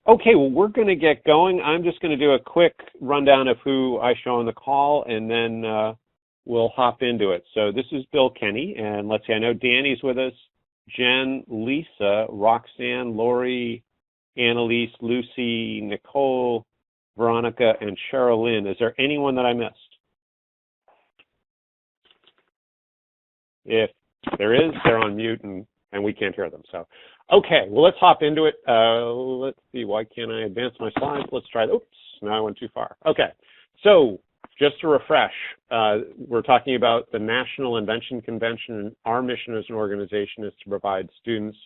Okay, well, we're going to get going. I'm just going to do a quick rundown of who I show on the call, and then we'll hop into it. So this is Bill Kenny, and let's see, I know Danny's with us, Jen, Lisa, Roxanne, Lori, Annalise, Lucy, Nicole, Veronica, and Sherilyn. Is there anyone that I missed? If there is, they're on mute and we can't hear them. So, okay, well, let's hop into it. Let's see, why can't I advance my slides? Let's try, oops, now I went too far. Okay, so just to refresh, we're talking about the National Invention Convention, and our mission as an organization is to provide students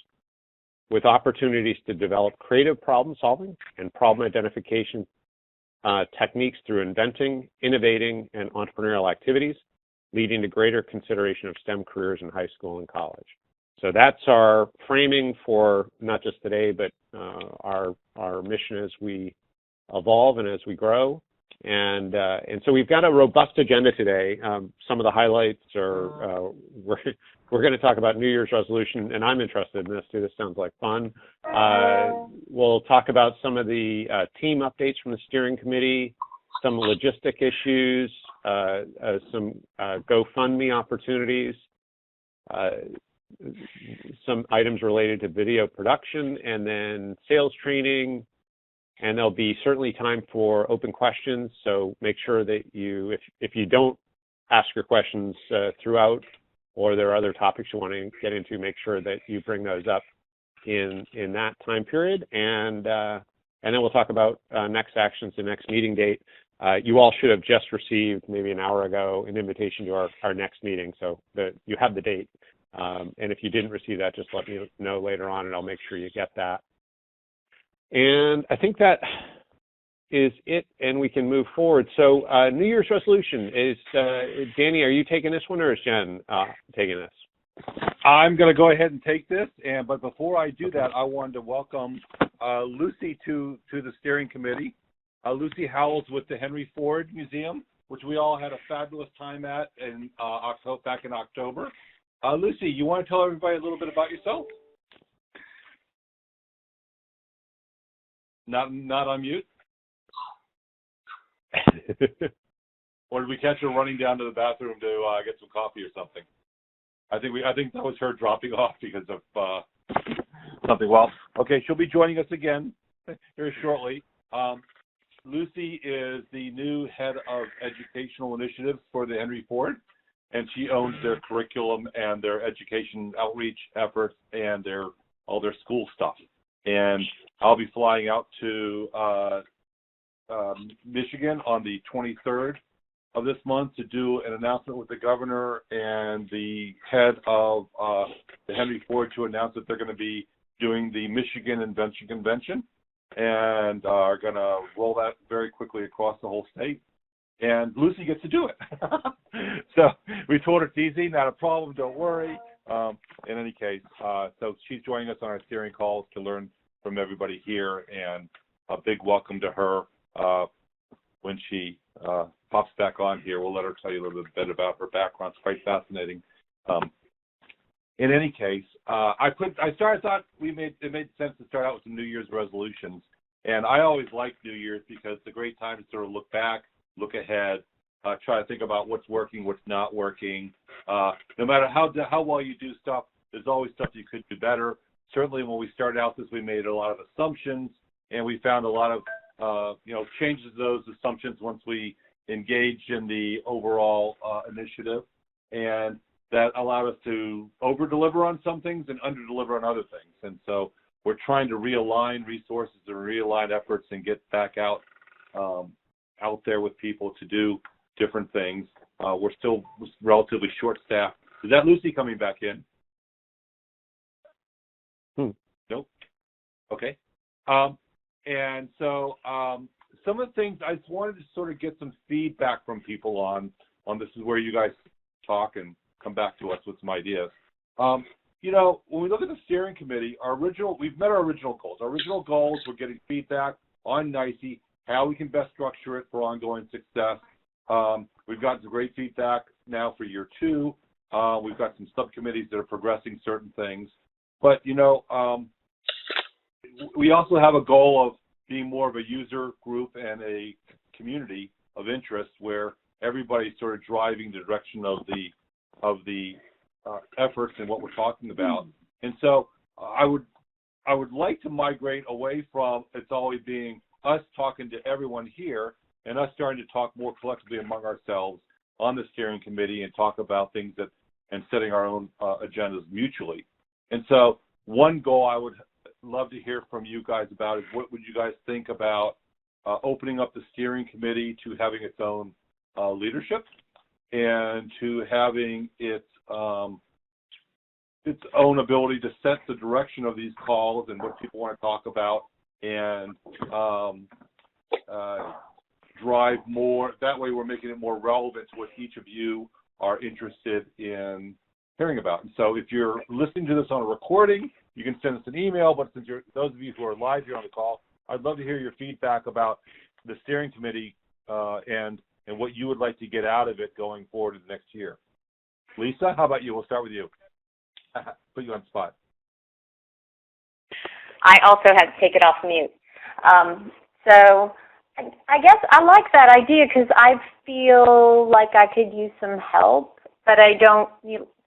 with opportunities to develop creative problem solving and problem identification techniques through inventing, innovating, and entrepreneurial activities, leading to greater consideration of STEM careers in high school and college. So that's our framing for not just today, but our mission as we evolve and as we grow. And so we've got a robust agenda today. Some of the highlights are we're going to talk about New Year's resolution, and I'm interested in this too. This sounds like fun. We'll talk about some of the team updates from the steering committee, some logistic issues, some GoFundMe opportunities, some items related to video production, and then sales training. And there'll be certainly time for open questions. So make sure that you, if you don't ask your questions throughout, or there are other topics you want to get into, make sure that you bring those up in that time period. And then we'll talk about next actions, the next meeting date. You all should have just received, maybe an hour ago, an invitation to our next meeting. So you have the date. And if you didn't receive that, just let me know later on, and I'll make sure you get that. And I think that is it, and we can move forward. So New Year's resolution is, Danny, are you taking this one, or is Jen taking this? I'm going to go ahead and take this, but before I do that, I wanted to welcome Lucy to the steering committee. Lucy Howells with the Henry Ford Museum, which we all had a fabulous time at back in October. Lucy, you want to tell everybody a little bit about yourself? Not on mute? Or did we catch her running down to the bathroom to get some coffee or something? I think that was her dropping off because of something. Well, okay, she'll be joining us again very shortly. Lucy is the new head of educational initiatives for the Henry Ford, and she owns their curriculum and their education outreach efforts and all their school stuff. And I'll be flying out to Michigan on the 23rd of this month to do an announcement with the governor and the head of the Henry Ford to announce that they're going to be doing the Michigan Invention Convention and are going to roll that very quickly across the whole state. And Lucy gets to do it. So we told her it's easy, not a problem, don't worry. In any case, so she's joining us on our steering calls to learn from everybody here, and a big welcome to her when she pops back on here. We'll let her tell you a little bit about her background. It's quite fascinating. In any case, I thought it made sense to start out with some New Year's resolutions, and I always like New Year's because it's a great time to sort of look back, look ahead, try to think about what's working, what's not working. No matter how well you do stuff, there's always stuff you could do better. Certainly when we started out this, we made a lot of assumptions, and we found a lot of changes to those assumptions once we engaged in the overall initiative. And that allowed us to over-deliver on some things and under-deliver on other things. And so we're trying to realign resources and realign efforts and get back out there with people to do different things. We're still relatively short-staffed. Is that Lucy coming back in? Nope. Okay. And so some of the things I just wanted to sort of get some feedback from people on this is where you guys talk and come back to us with some ideas. When we look at the steering committee, we've met our original goals. Our original goals, we're getting feedback on NICE, how we can best structure it for ongoing success. We've gotten some great feedback now for year 2. We've got some subcommittees that are progressing certain things. But, we also have a goal being more of a user group and a community of interest where everybody's sort of driving the direction of the efforts and what we're talking about. And so I would like to migrate away from it's always being us talking to everyone here and us starting to talk more collectively among ourselves on the steering committee and talk about things and setting our own agendas mutually. And so one goal I would love to hear from you guys about is what would you guys think about opening up the steering committee to having its own leadership and to having its own ability to set the direction of these calls and what people want to talk about and drive more. That way we're making it more relevant to what each of you are interested in hearing about. And so if you're listening to this on a recording, you can send us an email, but since those of you who are live here on the call, I'd love to hear your feedback about the steering committee and what you would like to get out of it going forward in the next year. Lisa, how about you? We'll start with you. Put you on the spot. I also had to take it off mute. So I guess I like that idea because I feel like I could use some help, but I don't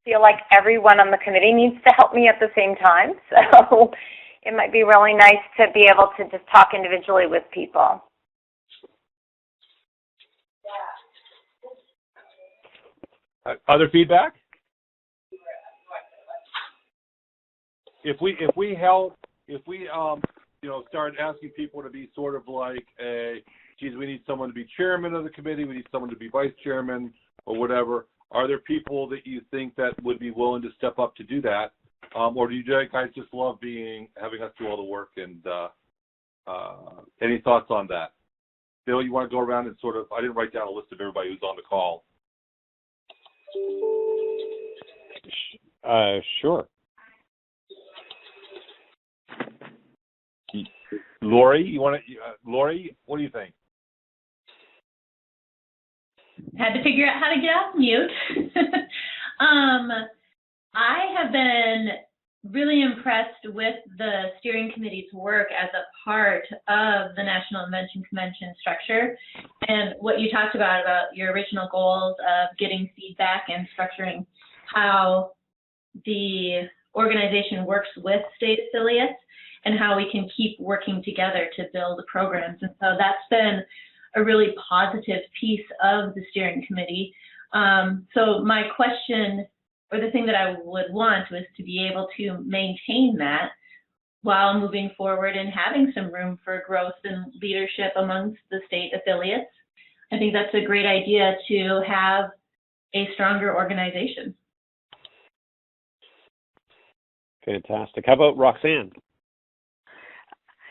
feel like everyone on the committee needs to help me at the same time. So it might be really nice to be able to just talk individually with people. Other feedback? If we started asking people to be sort of like we need someone to be chairman of the committee, we need someone to be vice chairman or whatever. Are there people that you think that would be willing to step up to do that, or do you guys just love having us do all the work? And any thoughts on that? Bill, you want to go around and sort of? I didn't write down a list of everybody who's on the call. Sure. Lori, Lori, what do you think? Had to figure out how to get off mute. I have been really impressed with the steering committee's work as a part of the National Invention Convention structure. And what you talked about your original goals of getting feedback and structuring how the organization works with state affiliates and how we can keep working together to build programs. And so that's been a really positive piece of the steering committee. So my question, or the thing that I would want, was to be able to maintain that while moving forward and having some room for growth and leadership amongst the state affiliates. I think that's a great idea to have a stronger organization. Fantastic. How about Roxanne?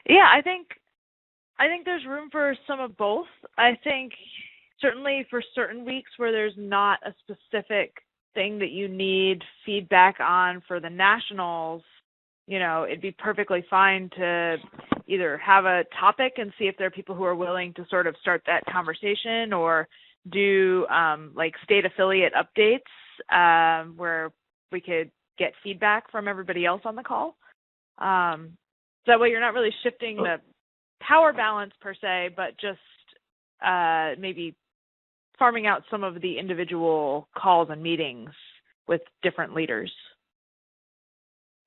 Yeah, I think there's room for some of both. I think certainly for certain weeks where there's not a specific thing that you need feedback on for the nationals, it'd be perfectly fine to either have a topic and see if there are people who are willing to sort of start that conversation, or do like state affiliate updates where we could get feedback from everybody else on the call. So that way you're not really shifting the power balance per se, but just maybe farming out some of the individual calls and meetings with different leaders.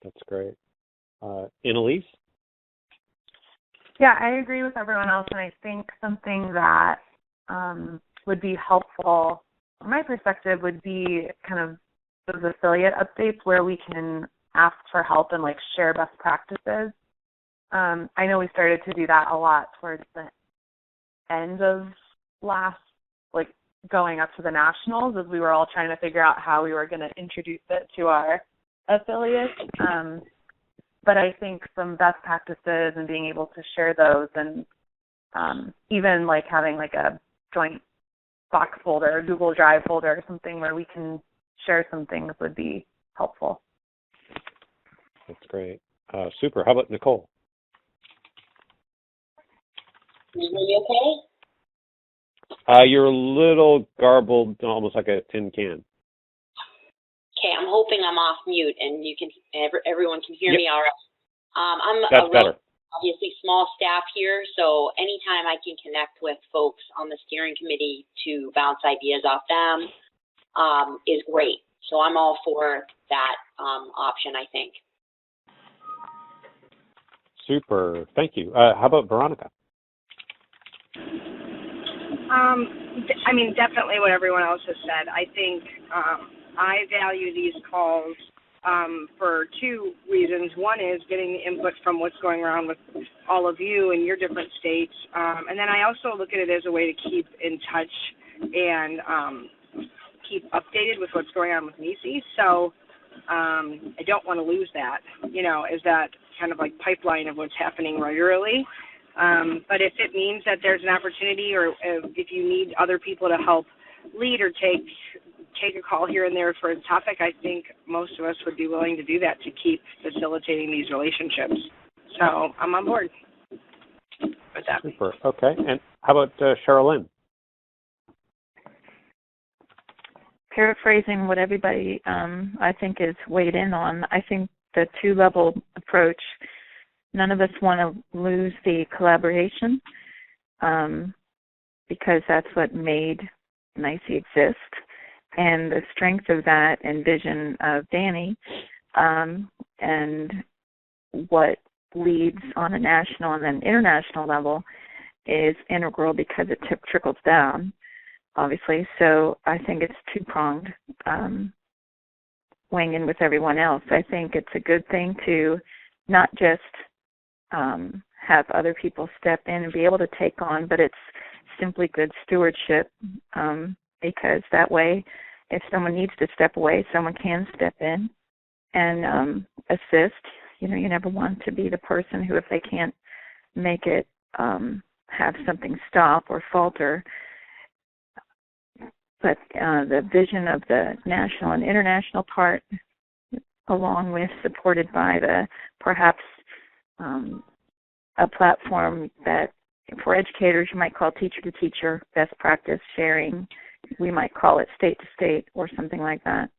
That's great. Annalise? Yeah, I agree with everyone else, and I think something that would be helpful from my perspective would be kind of those affiliate updates where we can ask for help and share best practices. I know we started to do that a lot towards the end of last, going up to the nationals, as we were all trying to figure out how we were going to introduce it to our affiliates. But I think some best practices and being able to share those, and even having a joint Box folder, Google Drive folder, or something where we can share some things would be helpful. That's great. Super. How about Nicole? Can you hear me okay? You're a little garbled, almost like a tin can. Okay, I'm hoping I'm off mute and you can everyone can hear me all right. That's better. obviously small staff here, so anytime I can connect with folks on the steering committee to bounce ideas off them is great. So I'm all for that option, I think. Super. Thank you. How about Veronica? I mean, definitely what everyone else has said. I think I value these calls for two reasons. One is getting the input from what's going around with all of you in your different states. And then I also look at it as a way to keep in touch and keep updated with what's going on with NECE. So I don't want to lose that, is that kind of like pipeline of what's happening regularly. But if it means that there's an opportunity, or if you need other people to help lead or take a call here and there for a topic, I think most of us would be willing to do that to keep facilitating these relationships. So I'm on board with that. Super. Okay. And how about Sherilyn? Paraphrasing what everybody I think is weighed in on, I think the two-level approach, none of us want to lose the collaboration because that's what made NICE exist. And the strength of that and vision of Danny and what leads on a national and then international level is integral because it trickles down, obviously. So I think it's two-pronged, weighing in with everyone else. I think it's a good thing to not just have other people step in and be able to take on, but it's simply good stewardship because that way, if someone needs to step away, someone can step in and assist. You never want to be the person who, if they can't make it, have something stop or falter. But the vision of the national and international part, along with supported by the perhaps a platform that for educators you might call teacher to teacher, best practice sharing, we might call it state to state or something like that,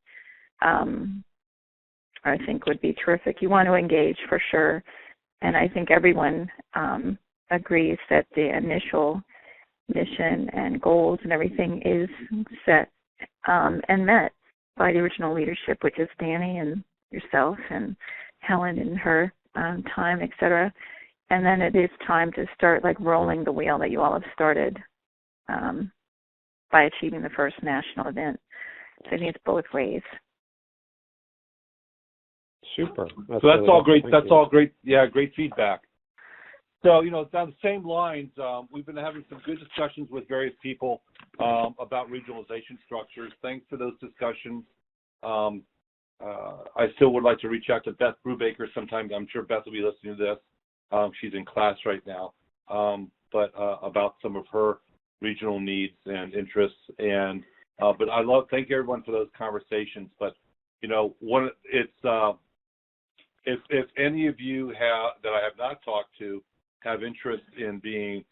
I think would be terrific. You want to engage for sure. And I think everyone agrees that the initial mission and goals and everything is set and met by the original leadership, which is Danny and yourself and Helen in her time, et cetera. And then it is time to start rolling the wheel that you all have started by achieving the first national event. So I think it's both ways. Super. That's all great. That's all great. Yeah, great feedback. So, it's on the same lines. We've been having some good discussions with various people about regionalization structures. Thanks for those discussions. I still would like to reach out to Beth Brubaker sometime. I'm sure Beth will be listening to this. She's in class right now. But about some of her regional needs and interests. And but thank everyone for those conversations. But if any of you that I have not talked to have interest in being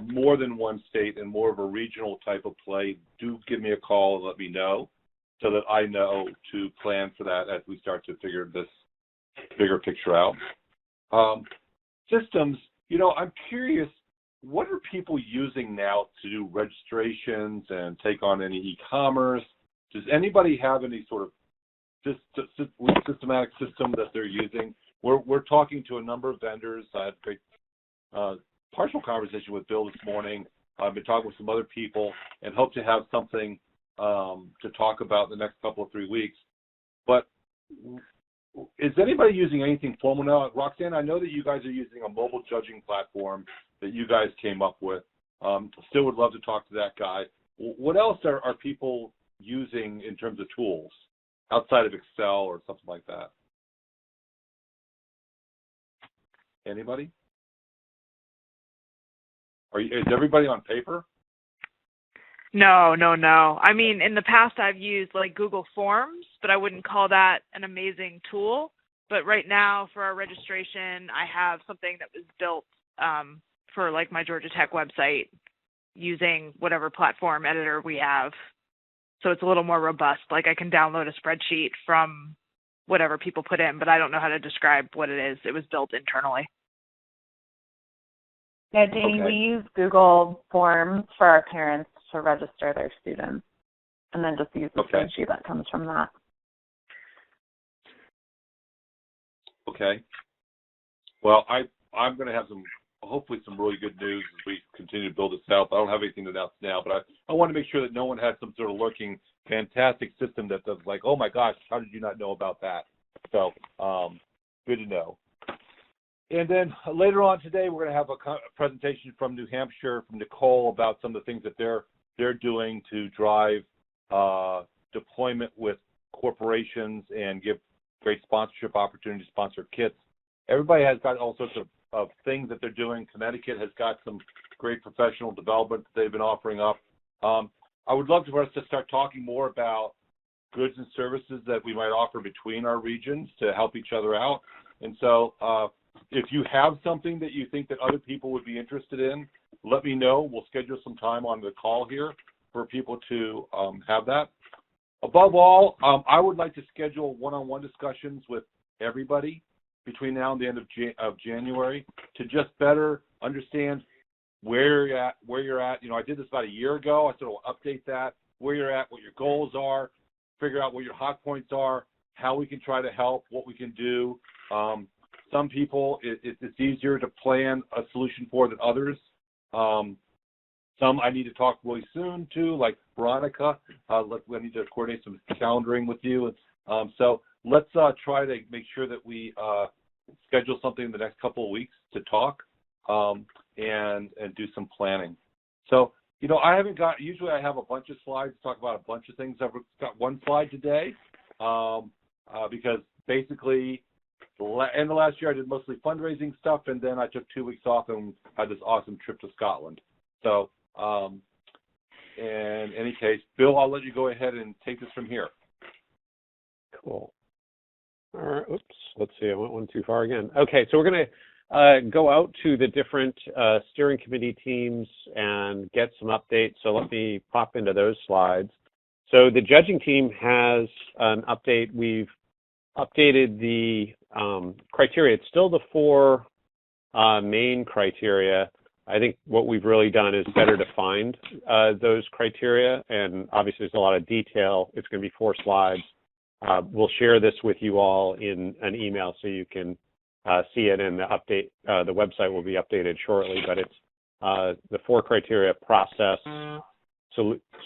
more than one state and more of a regional type of play, do give me a call and let me know so that I know to plan for that as we start to figure this bigger picture out. Systems, I'm curious, what are people using now to do registrations and take on any e-commerce? Does anybody have any sort of systematic system that they're using? We're talking to a number of vendors. I had a great partial conversation with Bill this morning. I've been talking with some other people and hope to have something to talk about in the next couple of 3 weeks. But is anybody using anything formal now? Roxanne, I know that you guys are using a mobile judging platform that you guys came up with. Still would love to talk to that guy. What else are people using in terms of tools outside of Excel or something like that? Anybody? Is everybody on paper? No. I mean, in the past I've used Google Forms, but I wouldn't call that an amazing tool. But right now for our registration, I have something that was built for my Georgia Tech website using whatever platform editor we have. So it's a little more robust. I can download a spreadsheet from whatever people put in, but I don't know how to describe what it is. It was built internally. Yeah, Janie, Okay. we use Google Forms for our parents to register their students, and then just use the Okay. spreadsheet that comes from that. Okay. Well, I'm going to have hopefully some really good news as we continue to build this out. I don't have anything to announce now, but I want to make sure that no one has some sort of lurking fantastic system that does like, oh my gosh, how did you not know about that? So, good to know. And then later on today, we're going to have a presentation from New Hampshire, from Nicole, about some of the things that they're doing to drive deployment with corporations and give great sponsorship opportunities, sponsor kits. Everybody has got all sorts of things that they're doing. Connecticut has got some great professional development that they've been offering up. I would love for us to start talking more about goods and services that we might offer between our regions to help each other out. And so if you have something that you think that other people would be interested in, let me know. We'll schedule some time on the call here for people to have that. Above all, I would like to schedule one-on-one discussions with everybody between now and the end of January to just better understand where you're at. You know, I did this about a year ago. I sort of update that, where you're at, what your goals are, figure out what your hot points are, how we can try to help, what we can do. Some people, it's easier to plan a solution for than others. Some I need to talk really soon to, like Veronica. I need to coordinate some calendaring with you. So let's try to make sure that we schedule something in the next couple of weeks to talk and do some planning. So, you know, usually I have a bunch of slides to talk about a bunch of things. I've got one slide today because basically end of last year I did mostly fundraising stuff, and then I took 2 weeks off and had this awesome trip to Scotland. So in any case, Bill, I'll let you go ahead and take this from here. Cool. All right. Oops. Let's see. I went one too far again. Okay. So we're going to go out to the different steering committee teams and get some updates. So let me pop into those slides. So the judging team has an update. We've updated the criteria. It's still the 4 main criteria. I think what we've really done is better defined those criteria, and obviously there's a lot of detail. It's going to be 4 slides. We'll share this with you all in an email so you can see it, and the website will be updated shortly, but it's the 4 criteria: process,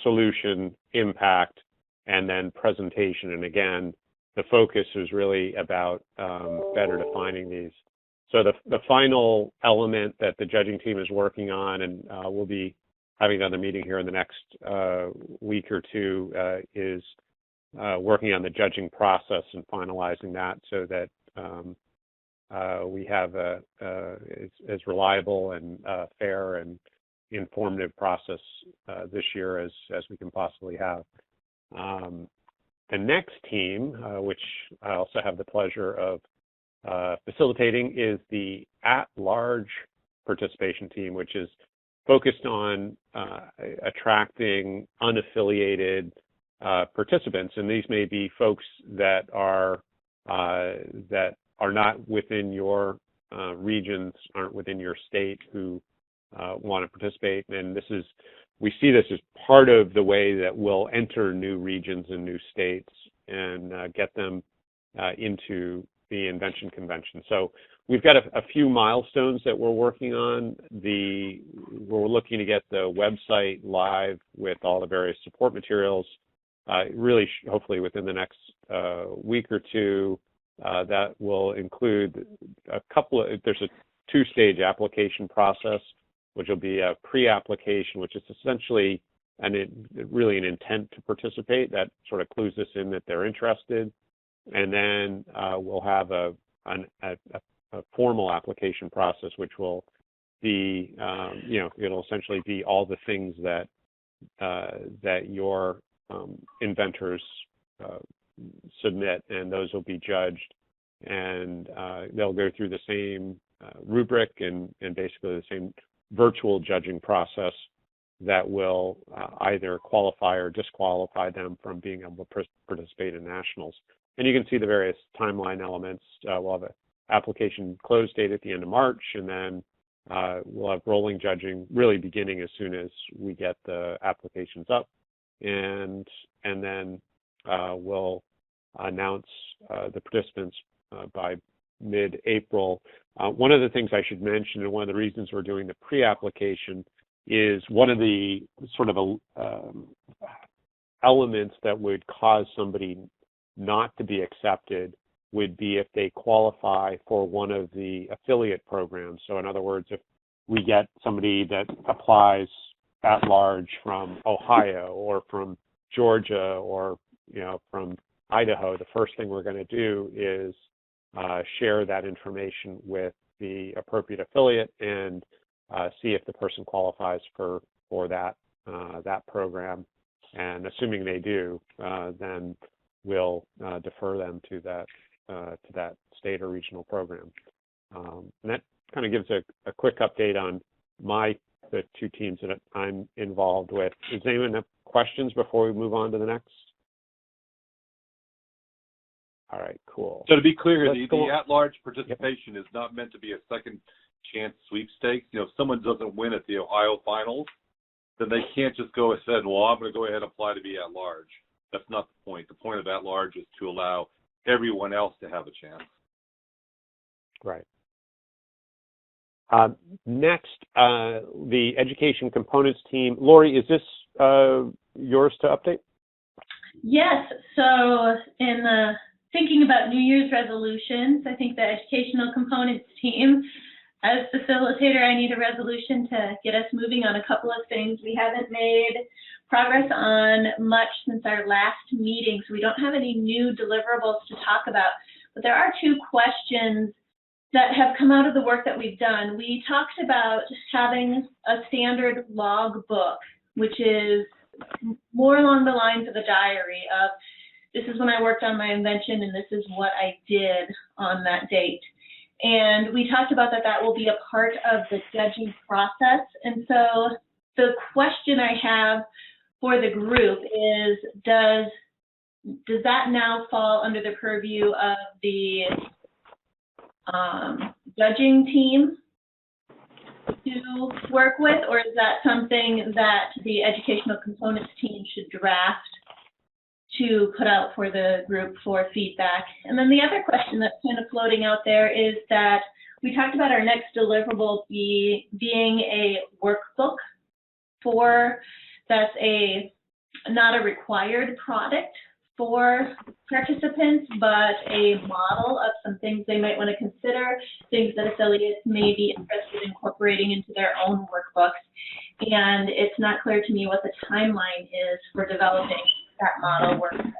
solution, impact, and then presentation. And again, the focus is really about better defining these. So the final element that the judging team is working on, and we'll be having another meeting here in the next week or two, is working on the judging process and finalizing that so that we have as reliable and fair and informative process this year as we can possibly have. The next team, which I also have the pleasure of facilitating, is the at-large participation team, which is focused on attracting unaffiliated participants, and these may be folks that are not within your regions, aren't within your state, who want to participate. And we see this as part of the way that we'll enter new regions and new states and get them into the Invention Convention. So we've got a few milestones that we're working on. We're looking to get the website live with all the various support materials, really hopefully within the next week or two. That will include there's a 2-stage application process, which will be a pre-application, which is essentially really an intent to participate. That sort of clues us in that they're interested. And then we'll have a formal application process, which will be, it'll essentially be all the things that your inventors submit, and those will be judged, and they'll go through the same rubric and basically the same virtual judging process that will either qualify or disqualify them from being able to participate in nationals. And you can see the various timeline elements. We'll have an application close date at the end of March, and then we'll have rolling judging really beginning as soon as we get the applications up, and then we'll announce the participants by mid-April. One of the things I should mention, and one of the reasons we're doing the pre-application, is one of the sort of elements that would cause somebody not to be accepted would be if they qualify for one of the affiliate programs. So in other words, if we get somebody that applies at large from Ohio or from Georgia or from Idaho, the first thing we're going to do is share that information with the appropriate affiliate and see if the person qualifies for that program. And assuming they do, then we'll defer them to that state or regional program. And that kind of gives a quick update on the two teams that I'm involved with. Does anyone have questions before we move on to the next? All right, cool. So to be clear, the at-large participation is not meant to be a second chance sweepstakes. If someone doesn't win at the Ohio finals, then they can't just go and say, well, I'm going to go ahead and apply to be at-large. That's not the point. The point of at-large is to allow everyone else to have a chance. Right. Next, the education components team. Lori, is this yours to update? Yes. So in thinking about New Year's resolutions, I think the educational components team, as facilitator, I need a resolution to get us moving on a couple of things. We haven't made progress on much since our last meeting, so we don't have any new deliverables to talk about. But there are two questions that have come out of the work that we've done. We talked about having a standard log book, which is more along the lines of a diary of, this is when I worked on my invention and this is what I did on that date. And we talked about that will be a part of the judging process. And so the question I have for the group is, does that now fall under the purview of the judging team to work with, or is that something that the educational components team should draft to put out for the group for feedback? And then the other question that's kind of floating out there is that we talked about our next deliverable being a workbook that's not a required product for participants, but a model of some things they might want to consider, things that affiliates may be interested in incorporating into their own workbooks. And it's not clear to me what the timeline is for developing that model workbook.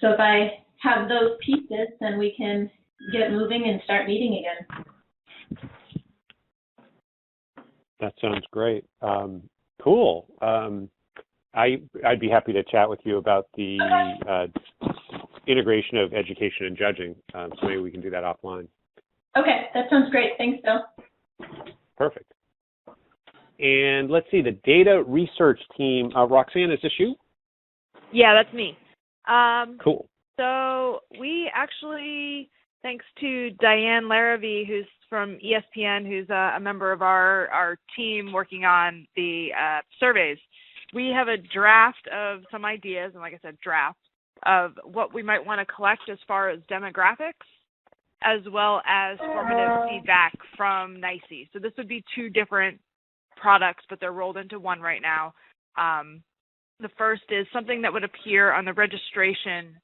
So if I have those pieces, then we can get moving and start meeting again. That sounds great. Cool. I'd be happy to chat with you about the integration of education and judging, so maybe we can do that offline. Okay, that sounds great. Thanks, Bill. Perfect. And let's see, the data research team. Roxanne, is this you? Yeah, that's me. Cool. So we actually, thanks to Diane Larrabee, who's from ESPN, who's a member of our team working on the surveys, we have a draft of some ideas, and like I said, draft of what we might want to collect as far as demographics, as well as formative feedback from NICE. So this would be two different products, but they're rolled into one right now. The first is something that would appear on the registration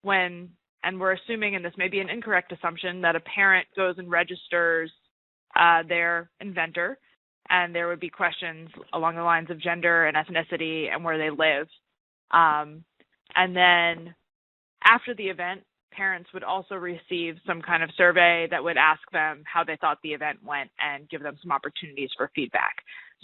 when, and we're assuming, and this may be an incorrect assumption, that a parent goes and registers their inventor, and there would be questions along the lines of gender and ethnicity and where they live. And then after the event, parents would also receive some kind of survey that would ask them how they thought the event went and give them some opportunities for feedback.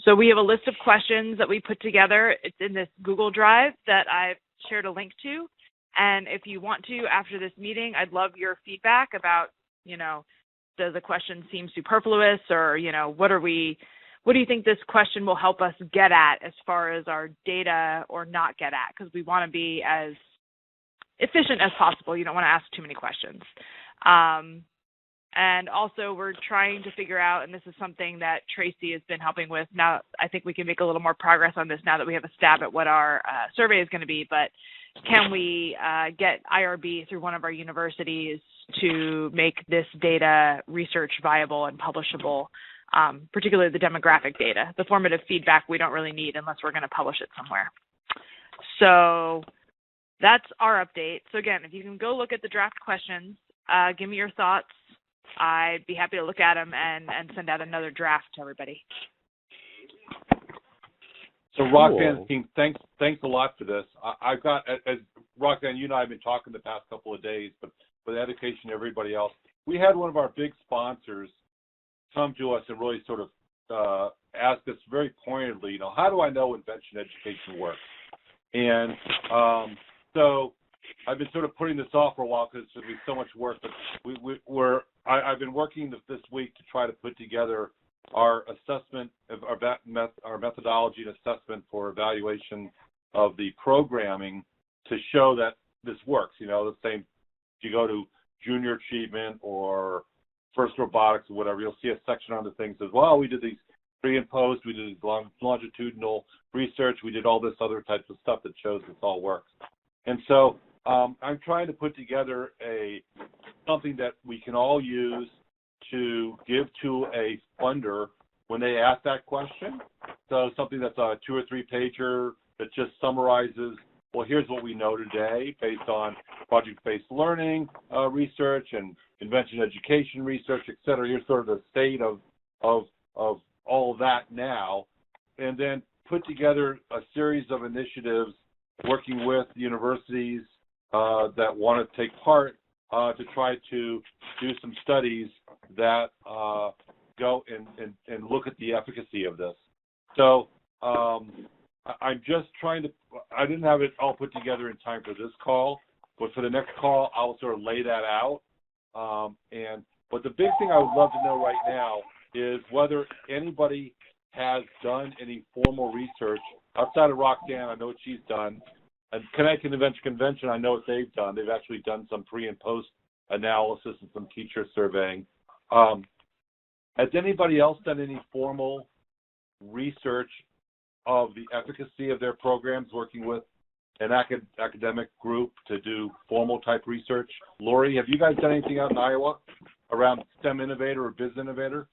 So we have a list of questions that we put together. It's in this Google Drive that I've shared a link to. And if you want to, after this meeting, I'd love your feedback about, does the question seem superfluous, or, what do you think this question will help us get at as far as our data or not get at? Because we want to be as efficient as possible. You don't want to ask too many questions. And also we're trying to figure out, and this is something that Tracy has been helping with. Now I think we can make a little more progress on this now that we have a stab at what our survey is going to be, but can we get IRB through one of our universities to make this data research viable and publishable, particularly the demographic data. The formative feedback we don't really need unless we're going to publish it somewhere. So that's our update. So again, if you can go look at the draft questions, give me your thoughts. I'd be happy to look at them and send out another draft to everybody. So Roxanne, team, thanks a lot for this. I've got, as Roxanne, you and I have been talking the past couple of days, but for the education of everybody else, we had one of our big sponsors come to us and really sort of ask us very pointedly, how do I know Invention education works? And so I've been sort of putting this off for a while because it's going to be so much work, but I've been working this week to try to put together our assessment of our methodology and assessment for evaluation of the programming to show that this works. The same, if you go to junior achievement or first robotics or whatever, you'll see a section on the things as well. We did these pre and post, we did longitudinal research, we did all this other types of stuff that shows this all works. And so I'm trying to put together something that we can all use to give to a funder when they ask that question. So something that's a 2 or 3 pager that just summarizes, well, here's what we know today based on project-based learning research and Invention education research, et cetera. Here's sort of the state of all of that now, and then put together a series of initiatives working with universities that want to take part to try to do some studies that go and look at the efficacy of this. So I'm just trying to, I didn't have it all put together in time for this call, but for the next call, I'll sort of lay that out. But the big thing I would love to know right now is whether anybody has done any formal research outside of Roxanne. I know what she's done. And Connecticut Invention Convention, I know what they've done. They've actually done some pre and post analysis and some teacher surveying. Has anybody else done any formal research of the efficacy of their programs, working with an academic group to do formal type research? Lori, have you guys done anything out in Iowa around STEM Innovator or Biz Innovator?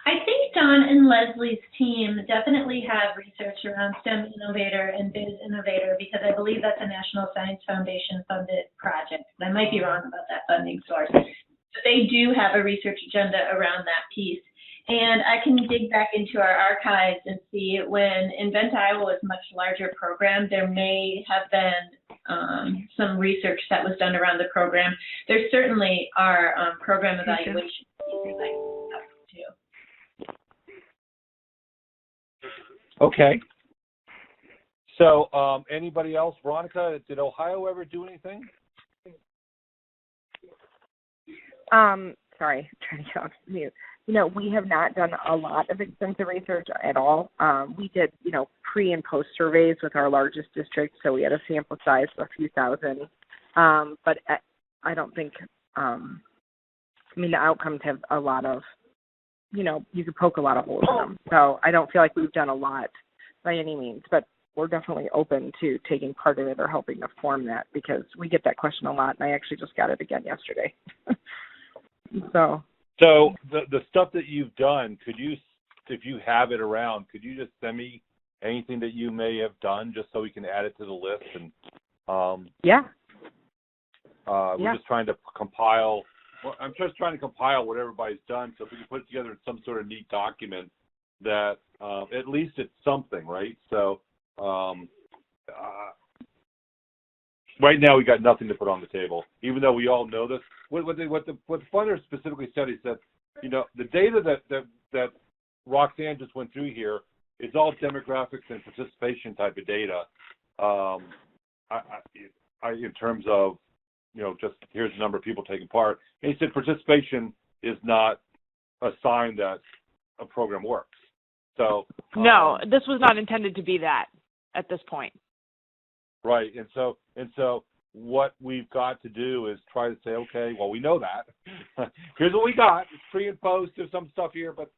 I think Don and Leslie's team definitely have research around STEM Innovator and Biz Innovator, because I believe that's a National Science Foundation funded project. I might be wrong about that funding source. But they do have a research agenda around that piece. And I can dig back into our archives and see when Invent Iowa was a much larger program, there may have been some research that was done around the program. There certainly are program evaluation pieces I can look up too. Okay. So anybody else? Veronica, did Ohio ever do anything? Sorry, trying to get off mute. We have not done a lot of extensive research at all. We did, pre and post surveys with our largest district, so we had a sample size of a few thousand. But I don't think, the outcomes have a lot of, you could poke a lot of holes in them. So I don't feel like we've done a lot by any means, but we're definitely open to taking part in it or helping to form that, because we get that question a lot, and I actually just got it again yesterday. So the stuff that you've done, could you, if you have it around, could you just send me anything that you may have done just so we can add it to the list? And we're just trying to compile. Well, I'm just trying to compile what everybody's done, so if we can put it together in some sort of neat document that at least it's something, right? So right now we got nothing to put on the table, even though we all know this. What the funder specifically said is that the data that Roxanne just went through here is all demographics and participation type of data. In terms of just here's the number of people taking part. And he said participation is not a sign that a program works. So no, this was not intended to be that at this point. Right, and so what we've got to do is try to say, okay, well, we know that. Here's what we got. It's pre and post. There's some stuff here, but,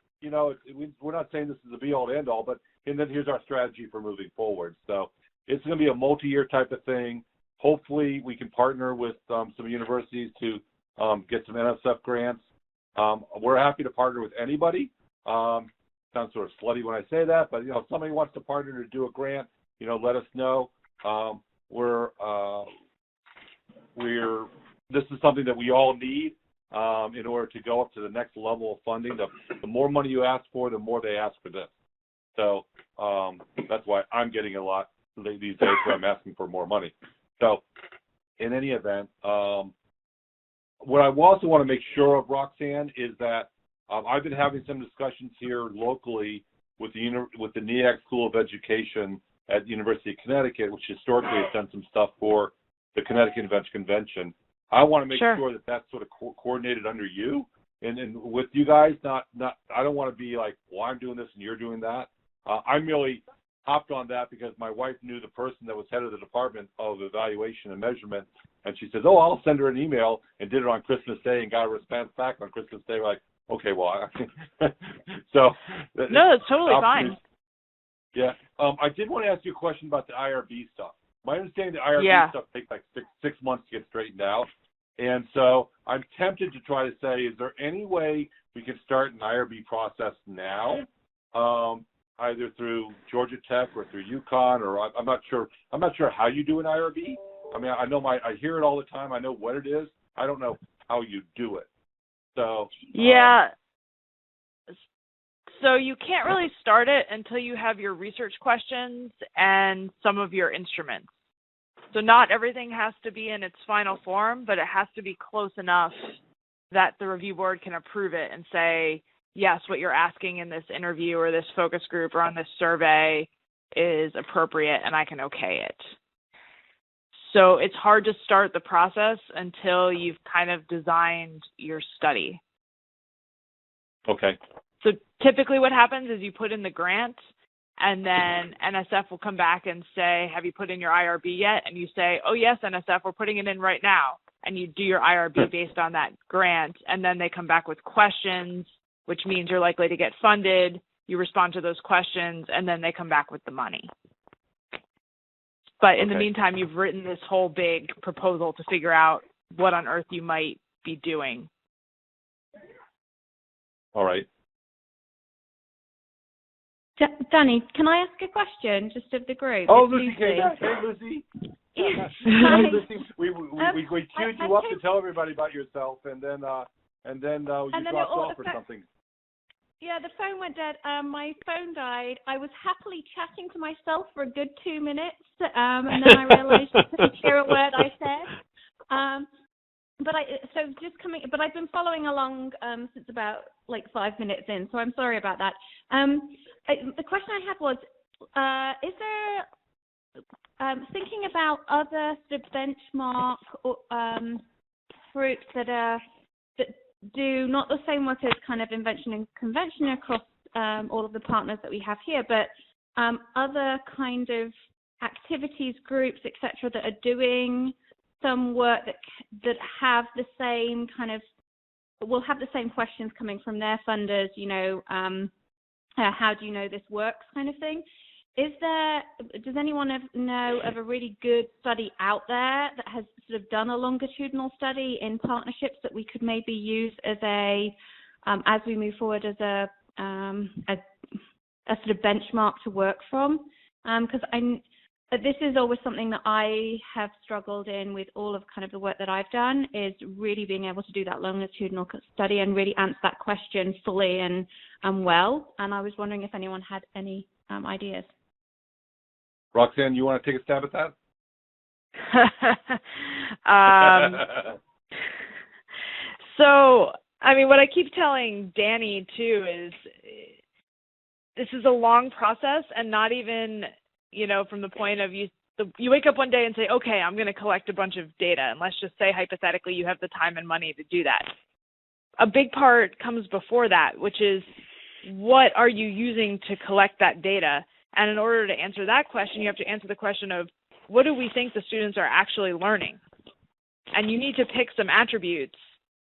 we're not saying this is a be-all and end-all, but and then here's our strategy for moving forward. So it's going to be a multi-year type of thing. Hopefully we can partner with some universities to get some NSF grants. We're happy to partner with anybody. Sounds sort of slutty when I say that, but, if somebody wants to partner to do a grant, let us know. This is something that we all need in order to go up to the next level of funding. The more money you ask for, the more they ask for this. So that's why I'm getting a lot these days where I'm asking for more money. So in any event, what I also want to make sure of, Roxanne, is that I've been having some discussions here locally with the NEAC School of Education at the University of Connecticut, which historically has done some stuff for the Connecticut Invention Convention. I want to make sure that that's sort of coordinated under you and with you guys. Not. I don't want to be like, well, I'm doing this and you're doing that. I merely hopped on that because my wife knew the person that was head of the Department of Evaluation and Measurement, and she says, "Oh, I'll send her an email," and did it on Christmas Day and got a response back on Christmas Day. We're like, okay, well, so no, it's totally fine. Yeah, I did want to ask you a question about the IRB stuff. My understanding, the IRB stuff takes like six months to get straightened out. And so I'm tempted to try to say, is there any way we can start an IRB process now, either through Georgia Tech or through UConn, or I'm not sure how you do an IRB. I mean, I hear it all the time. I know what it is. I don't know how you do it. So yeah. So you can't really start it until you have your research questions and some of your instruments. So not everything has to be in its final form, but it has to be close enough that the review board can approve it and say, yes, what you're asking in this interview or this focus group or on this survey is appropriate and I can okay it. So it's hard to start the process until you've kind of designed your study. Okay. So typically what happens is you put in the grant and then NSF will come back and say, have you put in your IRB yet? And you say, oh, yes, NSF, we're putting it in right now. And you do your IRB based on that grant. And then they come back with questions, which means you're likely to get funded. You respond to those questions, and then they come back with the money. But in the meantime, you've written this whole big proposal to figure out what on earth you might be doing. All right. Danny, can I ask a question just of the group? Oh, Lucy came back. Hey, Lucy. Hey, Lucy. We queued you up to tell everybody about yourself, and then you dropped off or something. Yeah, the phone went dead. My phone died. I was happily chatting to myself for a good 2 minutes, and then I realized I couldn't hear a word I said. But I've been following along since about like 5 minutes in, so I'm sorry about that. The question I had was, is there thinking about other sort of benchmark groups that do not the same work as kind of Invention and Convention across all of the partners that we have here, but other kind of activities, groups, etc., that are doing some work that have the same kind of, will have the same questions coming from their funders, how do you know this works kind of thing. Does anyone know of a really good study out there that has sort of done a longitudinal study in partnerships that we could maybe use as as we move forward as a sort of benchmark to work from? Because this is always something that I have struggled in with all of kind of the work that I've done, is really being able to do that longitudinal study and really answer that question fully and well. And I was wondering if anyone had any ideas. Roxanne, you want to take a stab at that? So, I mean, what I keep telling Danny, too, is this is a long process, and not even, from the point of you wake up one day and say, okay, I'm going to collect a bunch of data, and let's just say hypothetically you have the time and money to do that. A big part comes before that, which is what are you using to collect that data? And in order to answer that question, you have to answer the question of what do we think the students are actually learning? And you need to pick some attributes,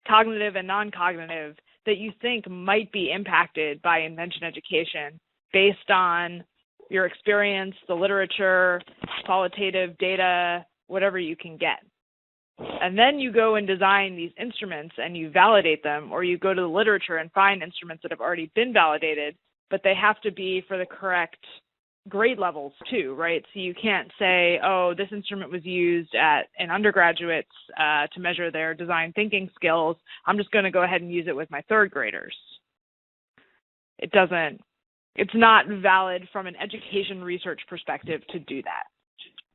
cognitive and non-cognitive, that you think might be impacted by invention education based on your experience, the literature, qualitative data, whatever you can get. And then you go and design these instruments and you validate them, or you go to the literature and find instruments that have already been validated, but they have to be for the correct grade levels too, right? So you can't say, oh, this instrument was used in undergraduates to measure their design thinking skills. I'm just going to go ahead and use it with my third graders. It's not valid from an education research perspective to do that.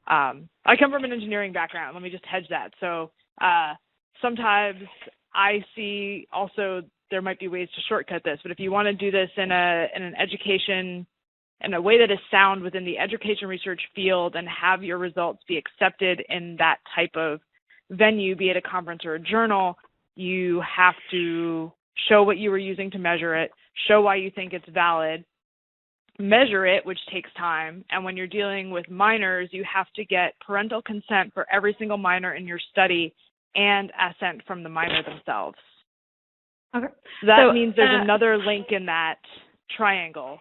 I come from an engineering background. Let me just hedge that. So sometimes I see also there might be ways to shortcut this, but if you want to do this in an education, in a way that is sound within the education research field and have your results be accepted in that type of venue, be it a conference or a journal, you have to show what you were using to measure it, show why you think it's valid, measure it, which takes time. And when you're dealing with minors, you have to get parental consent for every single minor in your study and assent from the minor themselves. Okay. So that means there's another link in that triangle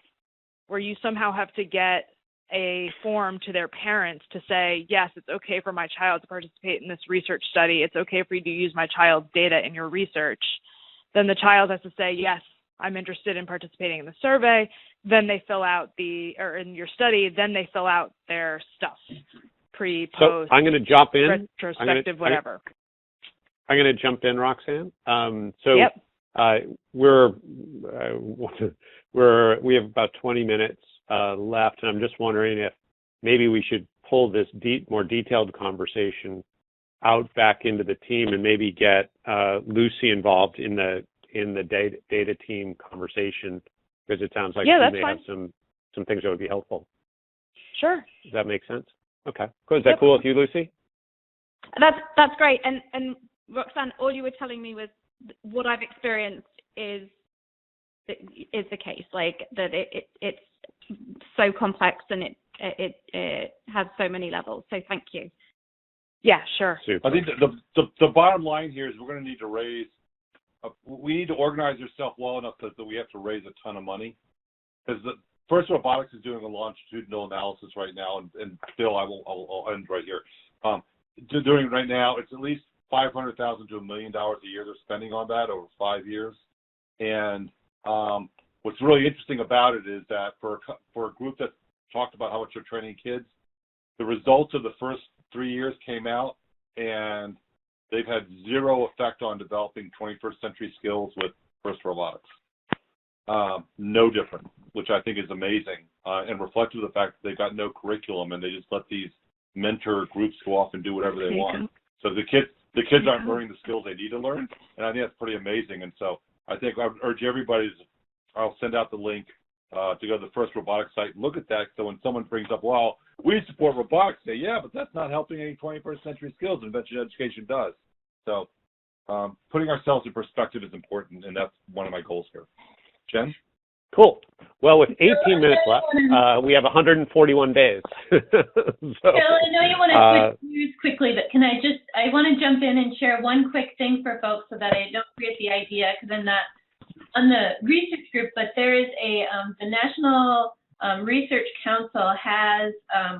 where you somehow have to get a form to their parents to say, yes, it's okay for my child to participate in this research study. It's okay for you to use my child's data in your research. Then the child has to say, yes, I'm interested in participating in the survey. Then they fill out or in your study, then they fill out their stuff, pre, post, so I'm going to jump in. Retrospective, whatever. I'm going to jump in, Roxanne. Yep. We have about 20 minutes left, and I'm just wondering if maybe we should pull this more detailed conversation out back into the team and maybe get Lucy involved in the data team conversation, because it sounds like she may have some things that would be helpful. Sure. Does that make sense? Okay. Cool. Is that cool with you, Lucy? That's great. And Roxanne, all you were telling me was what I've experienced is the case, like that it's so complex and it has so many levels. So thank you. Yeah, sure. Super. I think the bottom line here is we're going to need to we need to organize ourselves well enough that we have to raise a ton of money. Because First Robotics is doing a longitudinal analysis right now, and Bill, I'll end right here. Doing right now, it's at least $500,000 to $1 million a year they're spending on that over 5 years. And what's really interesting about it is that for a group that talked about how much they're training kids, the results of the first 3 years came out, and they've had zero effect on developing 21st century skills with First Robotics. No different, which I think is amazing, and reflective of the fact that they've got no curriculum and they just let these mentor groups go off and do whatever they want. So the kids aren't learning the skills they need to learn, and I think that's pretty amazing. And so I think I would urge everybody I'll send out the link to go to the First Robotics site and look at that. So when someone brings up, well, we support robotics, say, yeah, but that's not helping any 21st century skills, and Invention education does. So putting ourselves in perspective is important, and that's one of my goals here. Jen? Cool. Well, with 18 minutes left, we have 141 days. So, Bill, I know you want to switch gears quickly, but I want to jump in and share one quick thing for folks so that I don't forget the idea, because I'm not on the research group, but there is the National Research Council has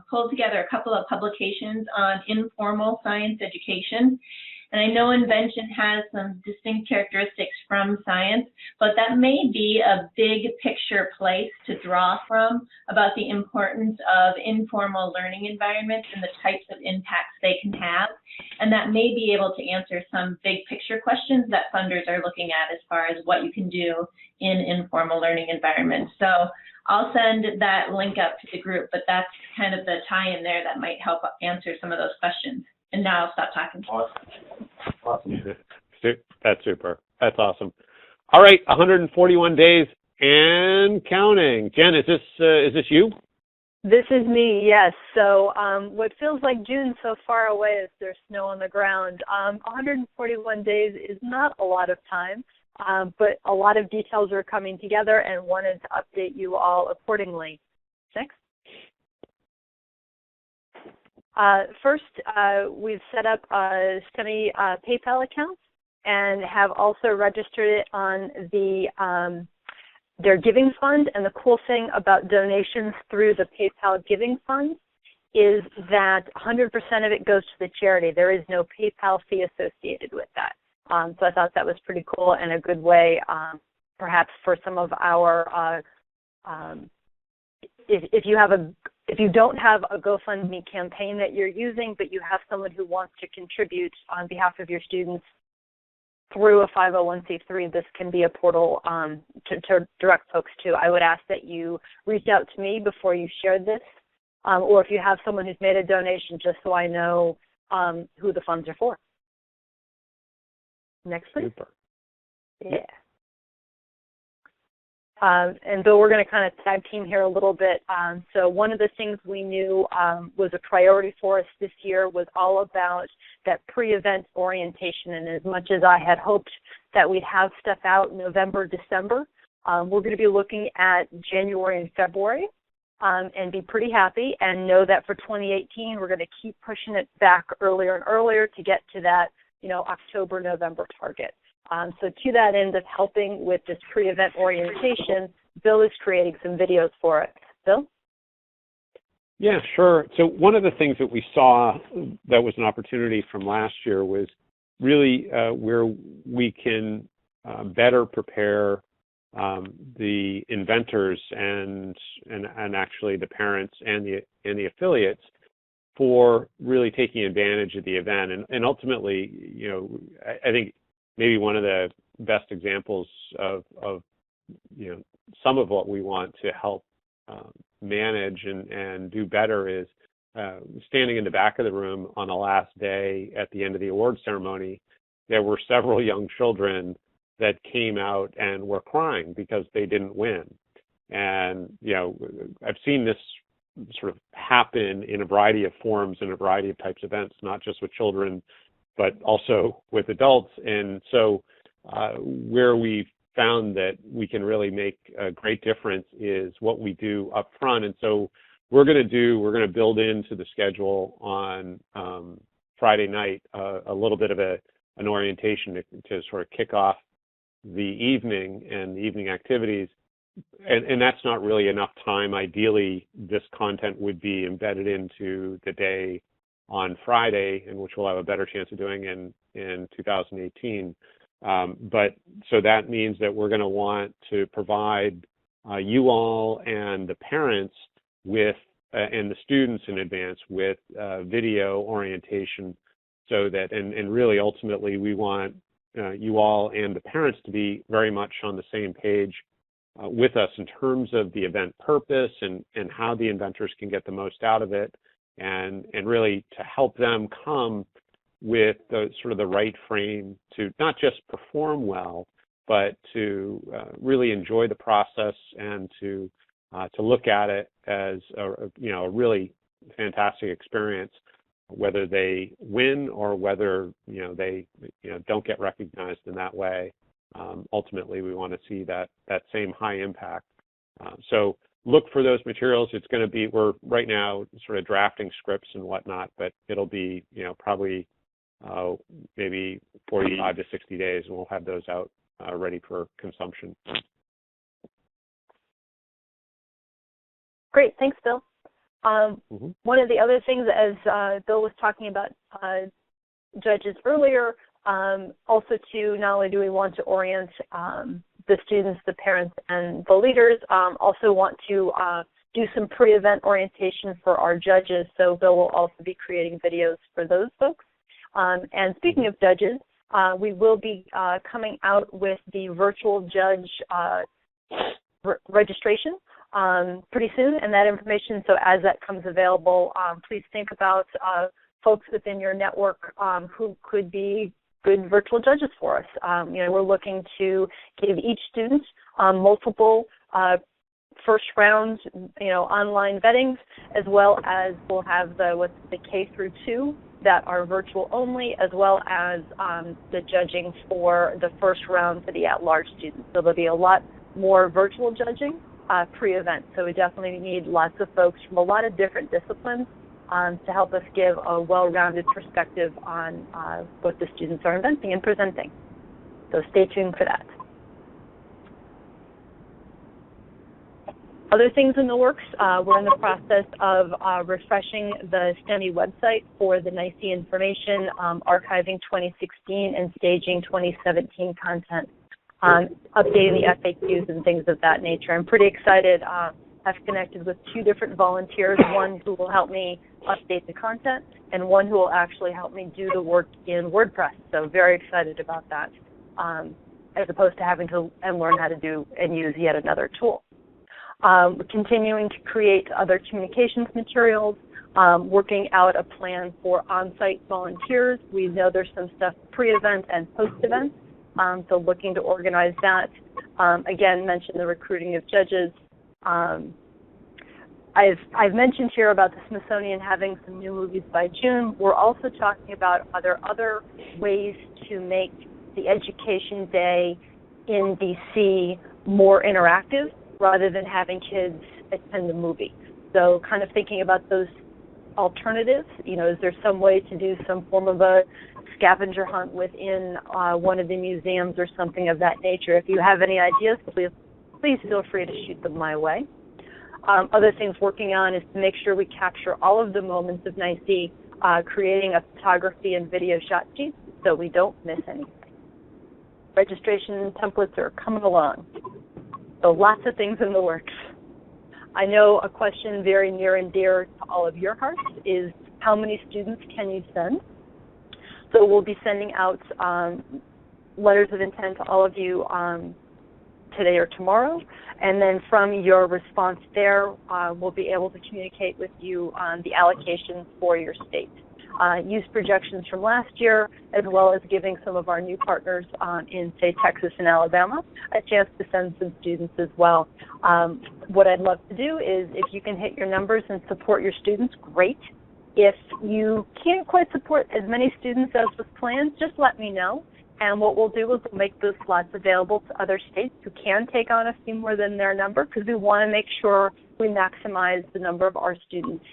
pulled together a couple of publications on informal science education. And I know Invention has some distinct characteristics from science, but that may be a big picture place to draw from about the importance of informal learning environments and the types of impacts they can have. And that may be able to answer some big picture questions that funders are looking at as far as what you can do in informal learning environments. So I'll send that link up to the group, but that's kind of the tie-in there that might help answer some of those questions. And now I'll stop talking. Awesome. That's super. That's awesome. All right, 141 days and counting. Jen, is this you? This is me, yes. So what feels like June so far away is there's snow on the ground. 141 days is not a lot of time, but a lot of details are coming together and wanted to update you all accordingly. Next. First, we've set up a STEMI PayPal account and have also registered it on their giving fund. And the cool thing about donations through the PayPal giving fund is that 100% of it goes to the charity. There is no PayPal fee associated with that. So I thought that was pretty cool and a good way, perhaps for some of our, if you don't have a GoFundMe campaign that you're using, but you have someone who wants to contribute on behalf of your students through a 501c3, this can be a portal to direct folks to. I would ask that you reach out to me before you share this, or if you have someone who's made a donation, just so I know who the funds are for. Next, please. Super. Yeah. And Bill, we're going to kind of tag team here a little bit. So one of the things we knew was a priority for us this year was all about that pre-event orientation. And as much as I had hoped that we'd have stuff out November, December, we're going to be looking at January and February and be pretty happy and know that for 2018, we're going to keep pushing it back earlier and earlier to get to that, October, November target. So to that end of helping with this pre-event orientation, Bill is creating some videos for it. Bill? Yeah, sure. So one of the things that we saw that was an opportunity from last year was really where we can better prepare the inventors and actually the parents and the affiliates for really taking advantage of the event. And ultimately, I think maybe one of the best examples of some of what we want to help manage and do better is standing in the back of the room on the last day at the end of the award ceremony. There were several young children that came out and were crying because they didn't win. And, I've seen this sort of happen in a variety of forms and a variety of types of events, not just with children, but also with adults. And so where we've found that we can really make a great difference is what we do up front. And so we're going to build into the schedule on Friday night a little bit of an orientation to sort of kick off the evening and the evening activities. And that's not really enough time. Ideally, this content would be embedded into the day on Friday, in which we'll have a better chance of doing in 2018. But so that means that we're going to want to provide you all and the parents with, and the students in advance with video orientation, so that, and really ultimately we want you all and the parents to be very much on the same page with us in terms of the event purpose and how the inventors can get the most out of it, and really to help them come with the sort of the right frame to not just perform well, but to really enjoy the process and to look at it as a really fantastic experience, whether they win or whether they don't get recognized in that way. Ultimately, we want to see that same high impact. So look for those materials. It's going to be, we're right now sort of drafting scripts and whatnot, but it'll be probably maybe 45 to 60 days, and we'll have those out ready for consumption. Great, thanks, Bill. One of the other things, as Bill was talking about judges earlier, also to not only do we want to orient the students, the parents, and the leaders, also want to do some pre-event orientation for our judges. So Bill will also be creating videos for those folks. And speaking of judges, we will be coming out with the virtual judge registration pretty soon, and that information, so as that comes available, please think about folks within your network who could be good virtual judges for us. We're looking to give each student multiple first round, online vettings, as well as we'll have the K through 2 that are virtual only, as well as the judging for the first round for the at-large students. So there'll be a lot more virtual judging pre-event. So we definitely need lots of folks from a lot of different disciplines to help us give a well-rounded perspective on what the students are inventing and presenting. So stay tuned for that. Other things in the works, we're in the process of refreshing the STEMI website for the NICE information, archiving 2016 and staging 2017 content, updating the FAQs and things of that nature. I'm pretty excited. I've connected with 2 different volunteers, one who will help me update the content and one who will actually help me do the work in WordPress. So very excited about that, as opposed to having to learn how to do and use yet another tool. We're continuing to create other communications materials, working out a plan for on-site volunteers. We know there's some stuff pre-event and post-event, so looking to organize that. Again, mentioned the recruiting of judges. I've mentioned here about the Smithsonian having some new movies by June. We're also talking about other ways to make the Education Day in DC more interactive, rather than having kids attend the movie. So kind of thinking about those alternatives, you know, is there some way to do some form of a scavenger hunt within one of the museums or something of that nature? If you have any ideas, please feel free to shoot them my way. Other things working on is to make sure we capture all of the moments of NICE, creating a photography and video shot sheet so we don't miss anything. Registration templates are coming along. So lots of things in the works. I know a question very near and dear to all of your hearts is how many students can you send? So we'll be sending out letters of intent to all of you today or tomorrow. And then from your response there, we'll be able to communicate with you on the allocations for your state. Use projections from last year, as well as giving some of our new partners in, say, Texas and Alabama a chance to send some students as well. What I'd love to do is, if you can hit your numbers and support your students, great. If you can't quite support as many students as was planned, just let me know. And what we'll do is we'll make those slots available to other states who can take on a few more than their number, because we want to make sure we maximize the number of our students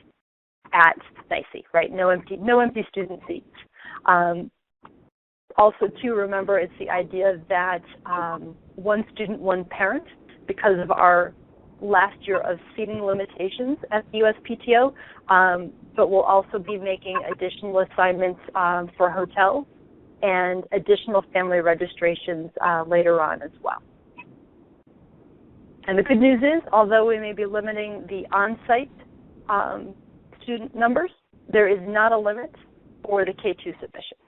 at NICE, right? No empty student seats. Also, too, remember, it's the idea that one student, one parent, because of our last year of seating limitations at the USPTO, but we'll also be making additional assignments for hotels and additional family registrations later on as well. And the good news is, although we may be limiting the on-site student numbers, there is not a limit for the K-2 submissions.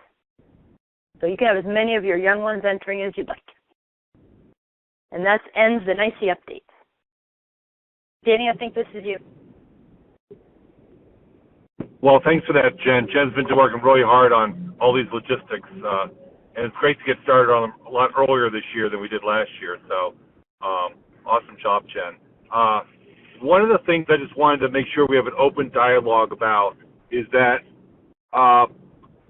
So you can have as many of your young ones entering as you'd like. And that ends the NICE update. Danny, I think this is you. Well, thanks for that, Jen. Jen's been working really hard on all these logistics, and it's great to get started on them a lot earlier this year than we did last year. So, awesome job, Jen. One of the things I just wanted to make sure we have an open dialogue about is that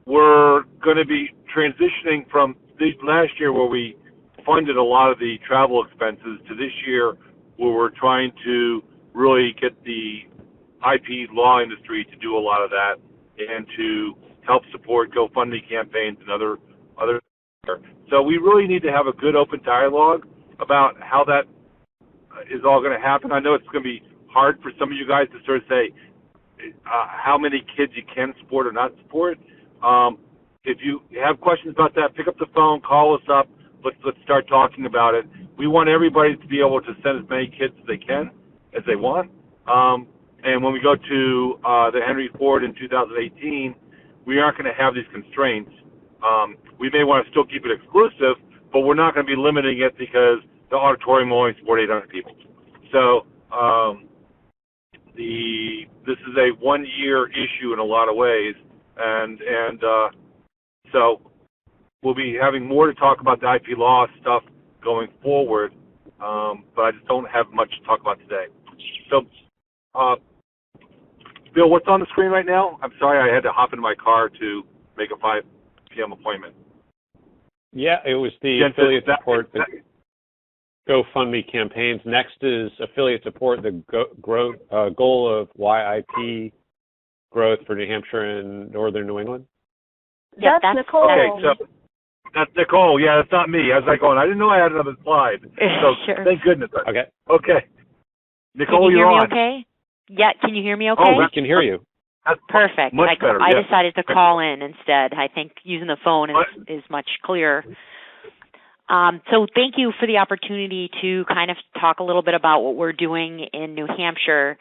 we're going to be transitioning from last year, where we funded a lot of the travel expenses, to this year where we're trying to really get the IP law industry to do a lot of that and to help support GoFundMe campaigns and other. So we really need to have a good open dialogue about how that is all going to happen. I know it's going to be hard for some of you guys to sort of say how many kids you can support or not support. If you have questions about that, pick up the phone, call us up. Let's start talking about it. We want everybody to be able to send as many kids as they can, as they want. And when we go to the Henry Ford in 2018, we aren't going to have these constraints. We may want to still keep it exclusive, but we're not going to be limiting it because the auditorium will only support 800 people. So this is a one-year issue in a lot of ways, and so we'll be having more to talk about the IP law stuff going forward, but I just don't have much to talk about today. So, Bill, what's on the screen right now? I'm sorry, I had to hop into my car to make a 5 p.m. appointment. Yeah, it was the affiliate support, the GoFundMe campaigns. Next is affiliate support, the goal of YIP growth for New Hampshire and northern New England? Yep, That's Nicole. Okay, so that's Nicole. Yeah, that's not me. How's that going? I didn't know I had another slide. So Sure. thank goodness. Okay. Okay. Can Nicole, you hear you're me on. okay? Yeah, can you hear me okay? Oh, We can hear you. That's Perfect. much better. I yes. decided to call in instead. I think using the phone is much clearer. So thank you for the opportunity to kind of talk a little bit about what we're doing in New Hampshire.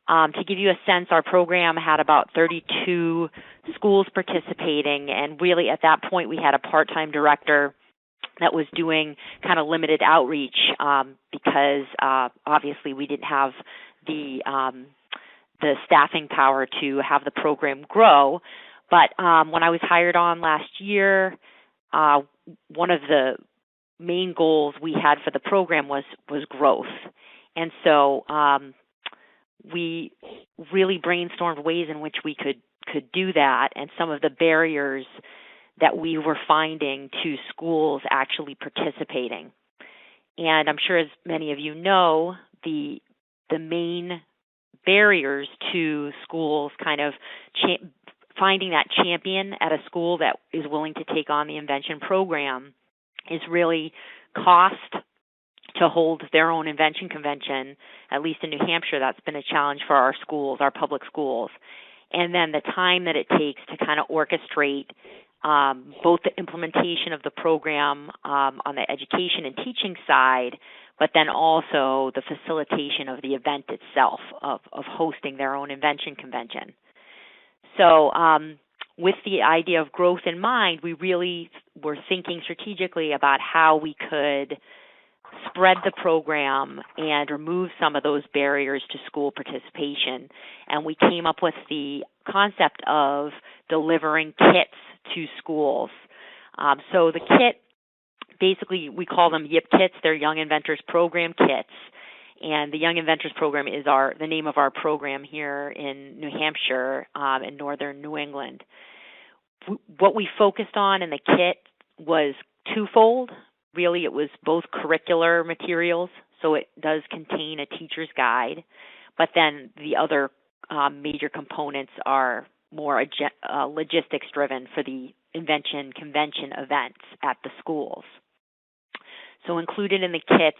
To give you a sense, our program had about 32 schools participating, and really at that point we had a part-time director that was doing kind of limited outreach because obviously we didn't have the staffing power to have the program grow. But when I was hired on last year, one of the main goals we had for the program was growth. And so we really brainstormed ways in which we could do that, and some of the barriers that we were finding to schools actually participating. And I'm sure, as many of you know, the main barriers to schools kind of finding that champion at a school that is willing to take on the Invention program is really cost to hold their own Invention convention. At least in New Hampshire, that's been a challenge for our schools, our public schools. And then the time that it takes to kind of orchestrate both the implementation of the program on the education and teaching side, but then also the facilitation of the event itself, of hosting their own Invention convention. So with the idea of growth in mind, we really were thinking strategically about how we could spread the program and remove some of those barriers to school participation. And we came up with the concept of delivering kits to schools. So the kit, basically we call them YIP kits. They're Young Inventors Program kits. And the Young Inventors Program is the name of our program here in New Hampshire in northern New England. What we focused on in the kit was twofold. Really, it was both curricular materials, so it does contain a teacher's guide, but then the other major components are more logistics-driven for the Invention convention events at the schools. So included in the kits,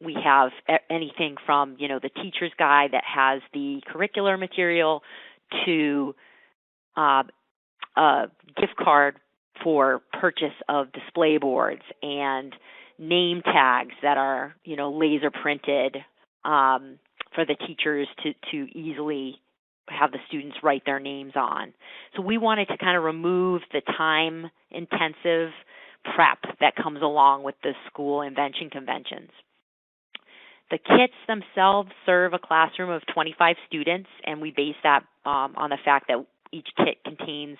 we have anything from, the teacher's guide that has the curricular material to a gift card for purchase of display boards and name tags that are, laser printed for the teachers to easily have the students write their names on. So we wanted to kind of remove the time-intensive prep that comes along with the school Invention conventions. The kits themselves serve a classroom of 25 students, and we base that on the fact that each kit contains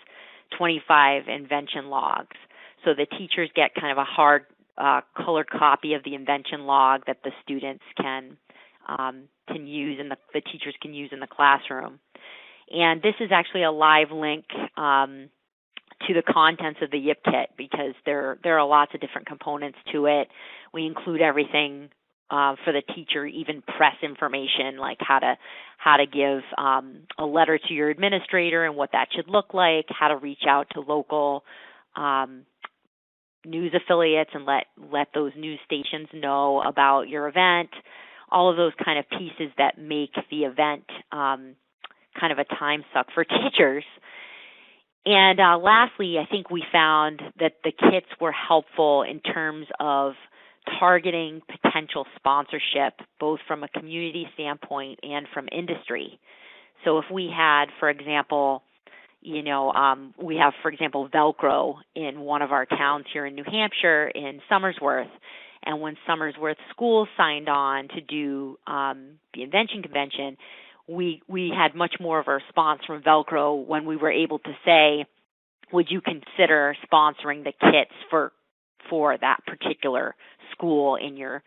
25 Invention logs. So the teachers get kind of a hard colored copy of the Invention log that the students can use and the teachers can use in the classroom. And this is actually a live link to the contents of the YIP kit because there are lots of different components to it. We include everything for the teacher, even press information like how to give a letter to your administrator and what that should look like, how to reach out to local news affiliates and let those news stations know about your event, all of those kind of pieces that make the event kind of a time suck for teachers. And lastly, I think we found that the kits were helpful in terms of targeting potential sponsorship, both from a community standpoint and from industry. So if we had, for example, we have, for example, Velcro in one of our towns here in New Hampshire in Somersworth. And when Somersworth Schools signed on to do the Invention Convention, we had much more of a response from Velcro when we were able to say, would you consider sponsoring the kits for that particular school in your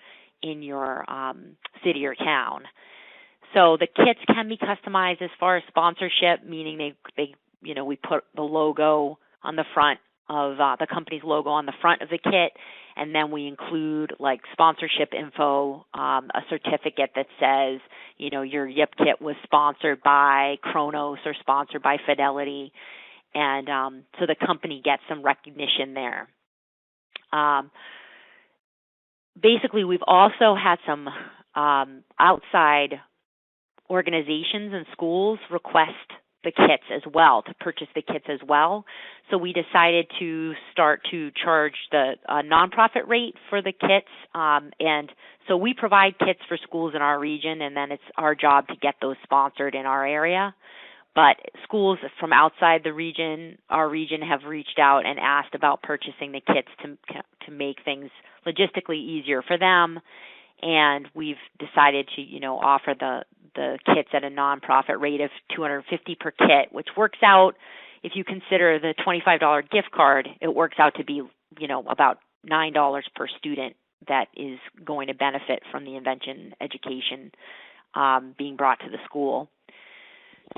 city or town? So the kits can be customized as far as sponsorship, meaning we put the logo on the front of the company's logo on the front of the kit, and then we include like sponsorship info, a certificate that says, you know, your YIP kit was sponsored by Kronos or sponsored by Fidelity, and so the company gets some recognition there. Basically, we've also had some outside organizations and schools request the kits as well, to purchase the kits as well. So we decided to start to charge the nonprofit rate for the kits. And so we provide kits for schools in our region, and then it's our job to get those sponsored in our area. But schools from outside the region, our region, have reached out and asked about purchasing the kits to make things logistically easier for them. And we've decided to, you know, offer the kits at a nonprofit rate of $250 per kit, which works out, if you consider the $25 gift card, it works out to be, you know, about $9 per student that is going to benefit from the Invention education being brought to the school.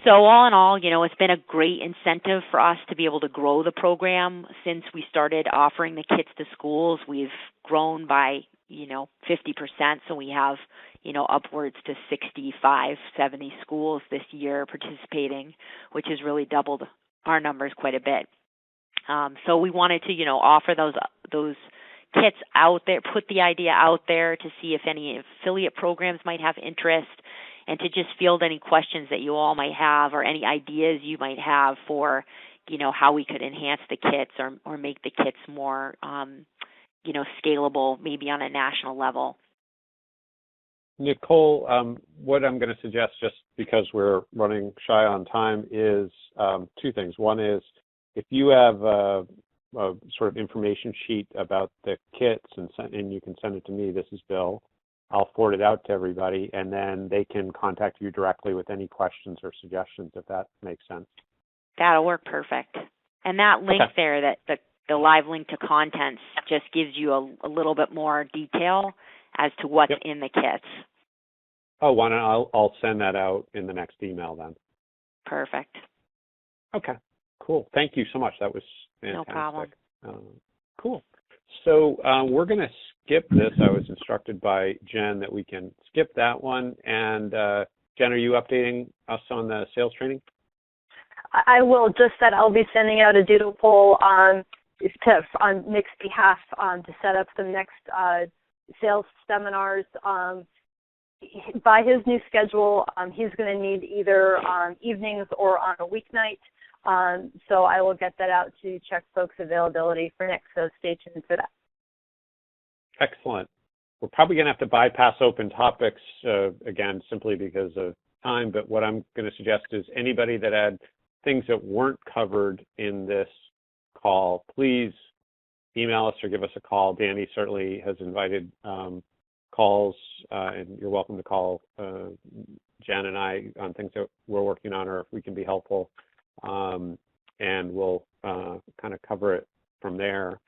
So all in all, you know, it's been a great incentive for us to be able to grow the program. Since we started offering the kits to schools, we've grown by, you know, 50%. So we have, you know, upwards to 65, 70 schools this year participating, which has really doubled our numbers quite a bit. So we wanted to, you know, offer those kits out there, put the idea out there to see if any affiliate programs might have interest, and to just field any questions that you all might have or any ideas you might have for, you know, how we could enhance the kits or make the kits more, you know, scalable, maybe on a national level. Nicole, what I'm going to suggest, just because we're running shy on time, is two things. One is, if you have a sort of information sheet about the kits and you can send it to me, this is Bill, I'll forward it out to everybody, and then they can contact you directly with any questions or suggestions, if that makes sense. That'll work perfect. And that link there, that the live link to contents, just gives you a little bit more detail as to what's in the kits. Oh, why not? I'll send that out in the next email then. Perfect. Okay, cool. Thank you so much. That was fantastic. No problem. Cool. So we're going to skip this. I was instructed by Jen that we can skip that one. And Jen, are you updating us on the sales training? I will. Just that I'll be sending out a doodle poll on Nick's behalf to set up the next sales seminars. By his new schedule, he's going to need either evenings or on a weeknight. So I will get that out to check folks' availability for next, so stay tuned for that. Excellent. We're probably going to have to bypass open topics again, simply because of time, but what I'm going to suggest is anybody that had things that weren't covered in this call, please email us or give us a call. Danny certainly has invited calls, and you're welcome to call Jen and I on things that we're working on, or if we can be helpful. And we'll kind of cover it from there.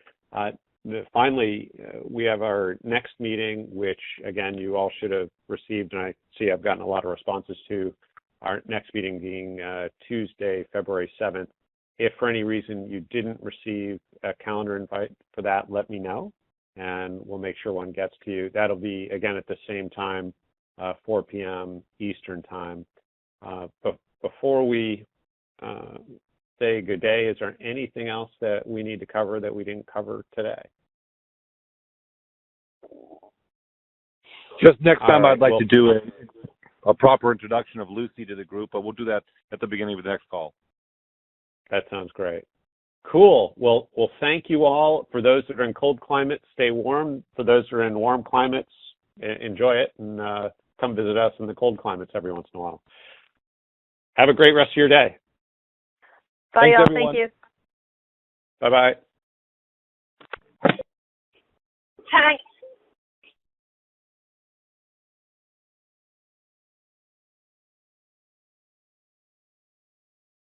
Finally, we have our next meeting, which, again, you all should have received, and I see I've gotten a lot of responses to. Our next meeting being Tuesday, February 7th. If for any reason you didn't receive a calendar invite for that, let me know, and we'll make sure one gets to you. That'll be, again, at the same time, 4 p.m. Eastern Time. But before we say good day, is there anything else that we need to cover that we didn't cover today? Just next time, I'd like to do a proper introduction of Lucy to the group, but we'll do that at the beginning of the next call. That sounds great. Cool. Well, thank you all. For those that are in cold climates, stay warm. For those that are in warm climates, enjoy it, and come visit us in the cold climates every once in a while. Have a great rest of your day. Bye, y'all. Thank you. Bye-bye. Hi.